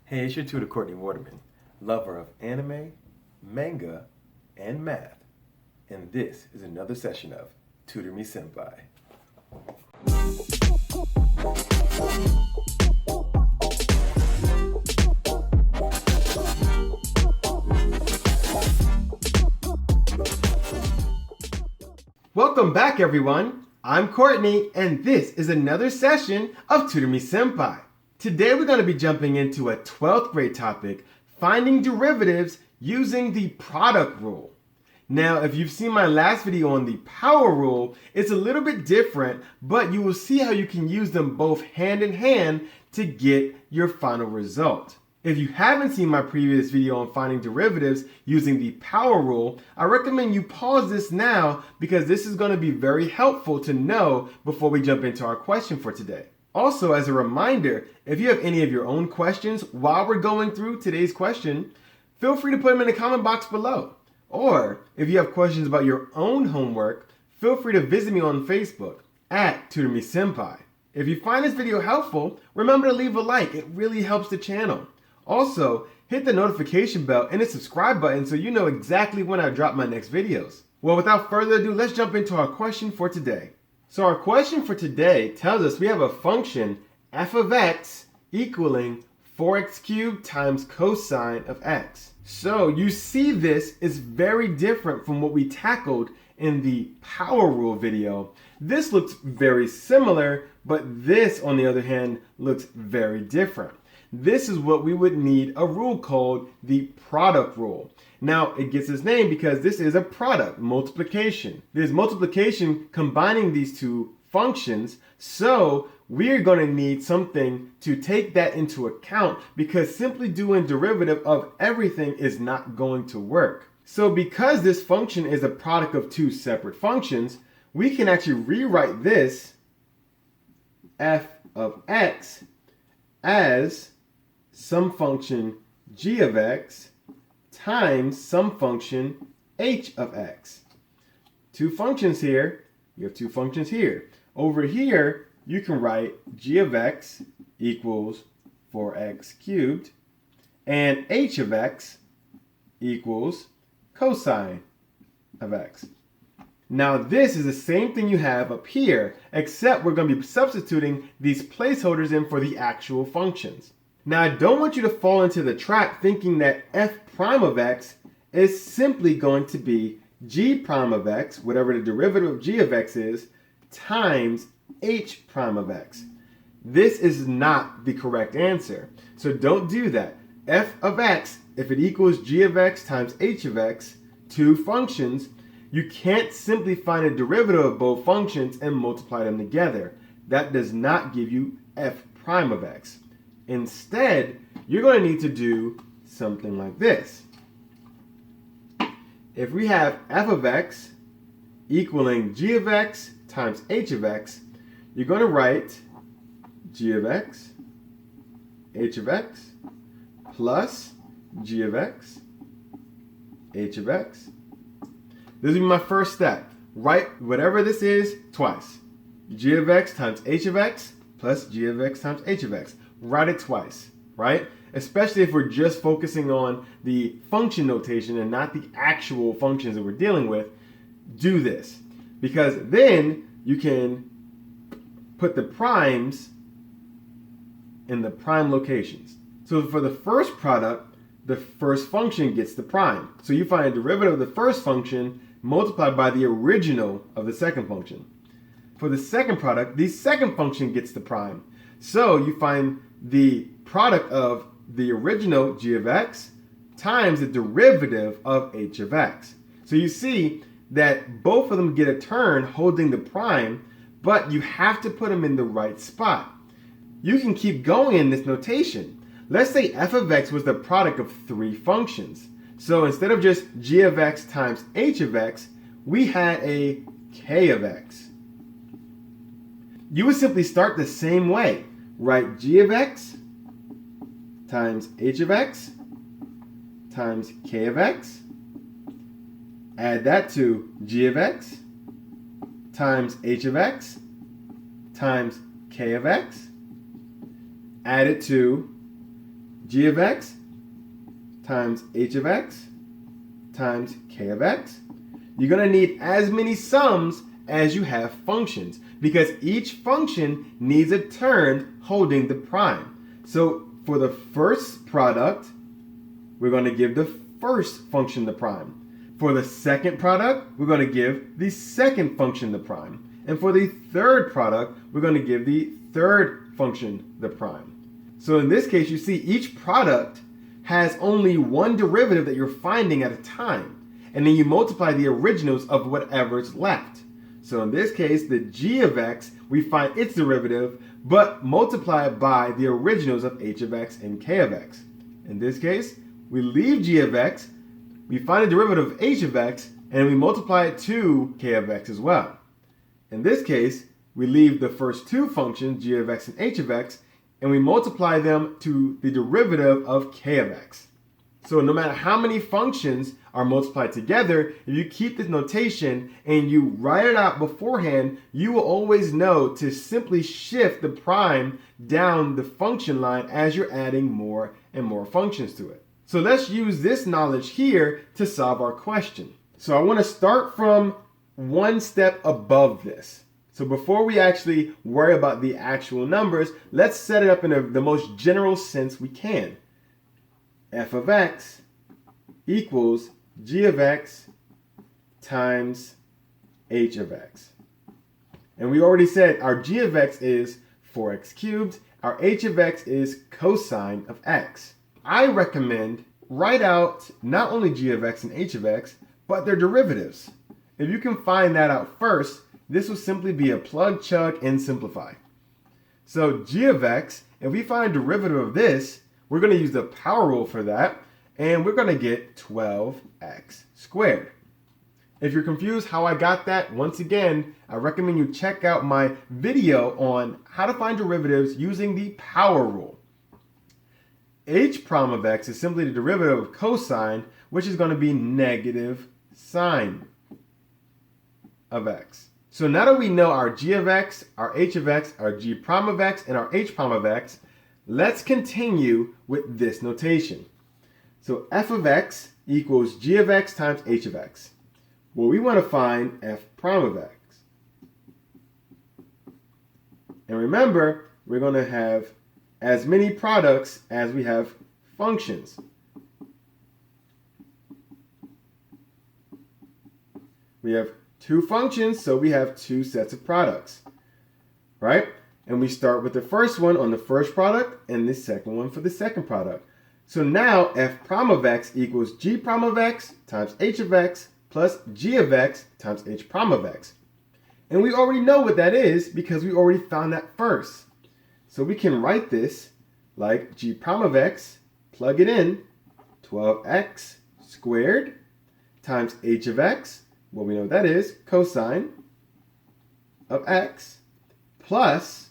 Hey, it's your tutor Courtney Waterman, lover of anime, manga, and math. And this is another session of Tutor Me Senpai. Welcome back, everyone. I'm Courtney, and this is another session of Tutor Me Senpai. Today we're going to be jumping into a 12th grade topic, finding derivatives using the product rule. Now, if you've seen my last video on the power rule, it's a little bit different, but you will see how you can use them both hand in hand to get your final result. If you haven't seen my previous video on finding derivatives using the power rule, I recommend you pause this now because this is going to be very helpful to know before we jump into our question for today. Also, as a reminder, if you have any of your own questions while we're going through today's question, feel free to put them in the comment box below. Or if you have questions about your own homework, feel free to visit me on Facebook at Tutor Me Senpai. If you find this video helpful, remember to leave a like. It really helps the channel. Also, hit the notification bell and the subscribe button so you know exactly when I drop my next videos. Well, without further ado, let's jump into our question for today. So our question for today tells us we have a function f of x equaling 4x cubed times cosine of x. So you see this is very different from what we tackled in the power rule video. This looks very similar, but this, on the other hand, looks very different. This is what we would need a rule called the product rule. Now, it gets its name because this is a product, multiplication. There's multiplication combining these two functions, so we're going to need something to take that into account because simply doing derivative of everything is not going to work. So because this function is a product of two separate functions, we can actually rewrite this f of x as some function g of x times some function h of x. Two functions here, you have two functions here. Over here, you can write g of x equals 4x cubed and h of x equals cosine of x. Now this is the same thing you have up here, except we're going to be substituting these placeholders in for the actual functions. Now I don't want you to fall into the trap thinking that f prime of x is simply going to be g prime of x, whatever the derivative of g of x is, times h prime of x. This is not the correct answer. So don't do that. F of x, if it equals g of x times h of x, two functions, you can't simply find a derivative of both functions and multiply them together. That does not give you f prime of x. Instead, you're going to need to do something like this. If we have f of x equaling g of x times h of x, you're going to write g of x, h of x, plus g of x, h of x. This will be my first step. Write whatever this is twice. G of x times h of x plus g of x times h of x. Write it twice, right? Especially if we're just focusing on the function notation and not the actual functions that we're dealing with. Do this, because then you can put the primes in the prime locations. So for the first product, the first function gets the prime. So you find a derivative of the first function multiplied by the original of the second function. For the second product, the second function gets the prime. So you find the product of the original g of x times the derivative of h of x. So you see that both of them get a turn holding the prime, but you have to put them in the right spot. You can keep going in this notation. Let's say f of x was the product of three functions. So instead of just g of x times h of x, we had a k of x. You would simply start the same way. Write g of x times h of x times k of x. Add that to g of x times h of x times k of x. Add it to g of x times h of x times k of x. You're going to need as many sums as you have functions because each function needs a term holding the prime. So for the first product, we're going to give the first function the prime. For the second product, we're going to give the second function the prime. And for the third product, we're going to give the third function the prime. So in this case, you see each product has only one derivative that you're finding at a time. And then you multiply the originals of whatever's left. So in this case, the g of x, we find its derivative, but multiply it by the originals of h of x and k of x. In this case, we leave g of x, we find a derivative of h of x, and we multiply it to k of x as well. In this case, we leave the first two functions, g of x and h of x, and we multiply them to the derivative of k of x. So no matter how many functions are multiplied together, if you keep this notation and you write it out beforehand, you will always know to simply shift the prime down the function line as you're adding more and more functions to it. So let's use this knowledge here to solve our question. So I want to start from one step above this. So before we actually worry about the actual numbers, let's set it up in the most general sense we can. F of x equals g of x times h of x. And we already said our g of x is 4x cubed, our h of x is cosine of x. I recommend write out not only g of x and h of x, but their derivatives. If you can find that out first, this will simply be a plug, chug, and simplify. So g of x, if we find a derivative of this, we're going to use the power rule for that, and we're going to get 12x squared. If you're confused how I got that, once again, I recommend you check out my video on how to find derivatives using the power rule. H prime of x is simply the derivative of cosine, which is going to be negative sine of x. So now that we know our g of x, our h of x, our g prime of x, and our h prime of x, let's continue with this notation. So f of x equals g of x times h of x. Well, we want to find f prime of x. And remember, we're going to have as many products as we have functions. We have two functions, so we have two sets of products, right? And we start with the first one on the first product and the second one for the second product. So now f prime of x equals g prime of x times h of x plus g of x times h prime of x. And we already know what that is because we already found that first. So we can write this like g prime of x, plug it in, 12x squared times h of x, well, we know what that is, cosine of x, plus,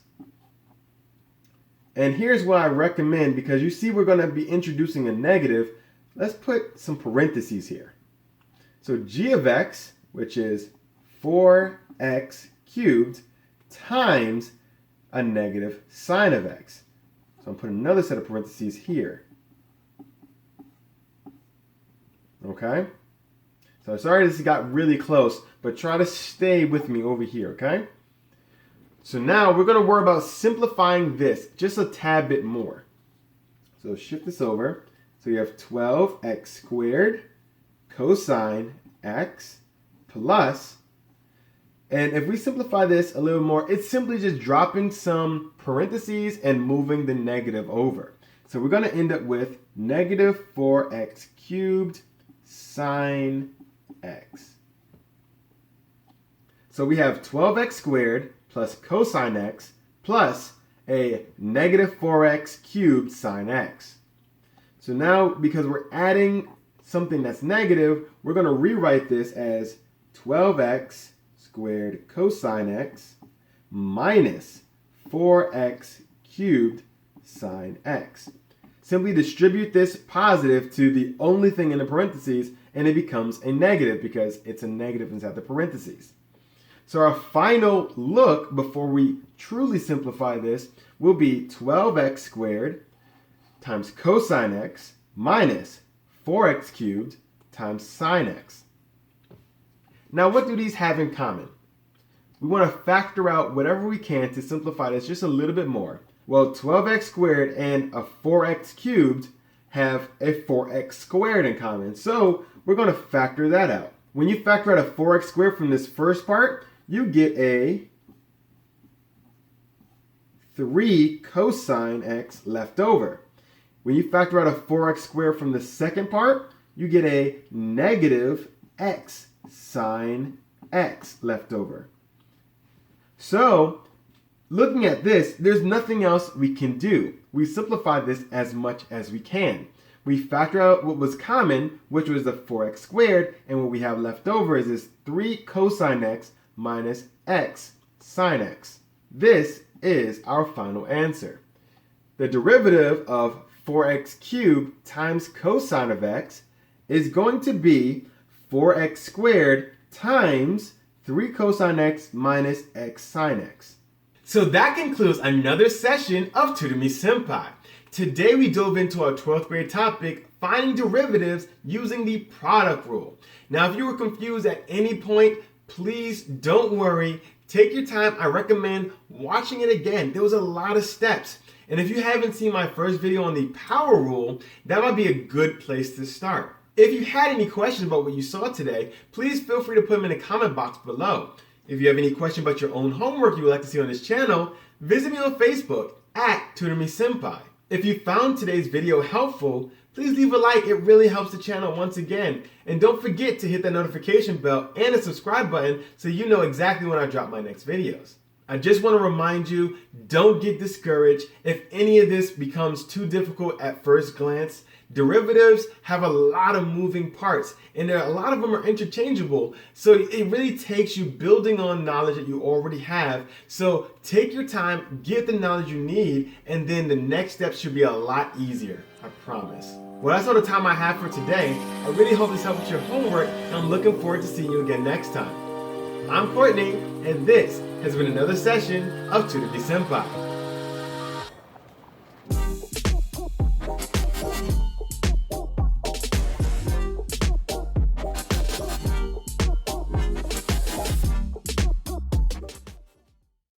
and here's what I recommend, because you see we're going to be introducing a negative, let's put some parentheses here. So g of x, which is 4x cubed, times a negative sine of x. So I'm putting another set of parentheses here. Okay? So sorry this got really close, but try to stay with me over here, okay? So now we're going to worry about simplifying this just a tad bit more. So shift this over. So you have 12x squared cosine x plus, and if we simplify this a little more, it's simply just dropping some parentheses and moving the negative over. So we're going to end up with negative 4x cubed sine x. So we have 12x squared plus cosine x plus a negative 4x cubed sine x. So now, because we're adding something that's negative, we're going to rewrite this as 12x squared cosine x minus 4x cubed sine x. Simply distribute this positive to the only thing in the parentheses, and it becomes a negative because it's a negative inside the parentheses. So our final look before we truly simplify this will be 12x squared times cosine x minus 4x cubed times sine x. Now, what do these have in common? We want to factor out whatever we can to simplify this just a little bit more. Well, 12x squared and a 4x cubed have a 4x squared in common, so we're going to factor that out. When you factor out a 4x squared from this first part, you get a 3 cosine x left over. When you factor out a 4x squared from the second part, you get a negative x sine x left over. So, looking at this, there's nothing else we can do. We simplify this as much as we can. We factor out what was common, which was the 4x squared, and what we have left over is this 3 cosine x minus x sine x. This is our final answer. The derivative of 4x cubed times cosine of x is going to be 4x squared times 3 cosine x minus x sine x. So that concludes another session of Tutor Me Senpai. Today we dove into our 12th grade topic, finding derivatives using the product rule. Now, if you were confused at any point, please don't worry. Take your time. I recommend watching it again. There was a lot of steps. And if you haven't seen my first video on the power rule, that might be a good place to start. If you had any questions about what you saw today, please feel free to put them in the comment box below. If you have any question about your own homework you would like to see on this channel, visit me on Facebook at Tutor Me Senpai. If you found today's video helpful, please leave a like. It really helps the channel once again. And don't forget to hit that notification bell and the subscribe button so you know exactly when I drop my next videos. I just want to remind you, don't get discouraged if any of this becomes too difficult at first glance. Derivatives have a lot of moving parts, and a lot of them are interchangeable. So it really takes you building on knowledge that you already have. So take your time, get the knowledge you need, and then the next step should be a lot easier, I promise. Well, that's all the time I have for today. I really hope this helped with your homework, and I'm looking forward to seeing you again next time. I'm Courtney, and this has been another session of Tutor Me Senpai.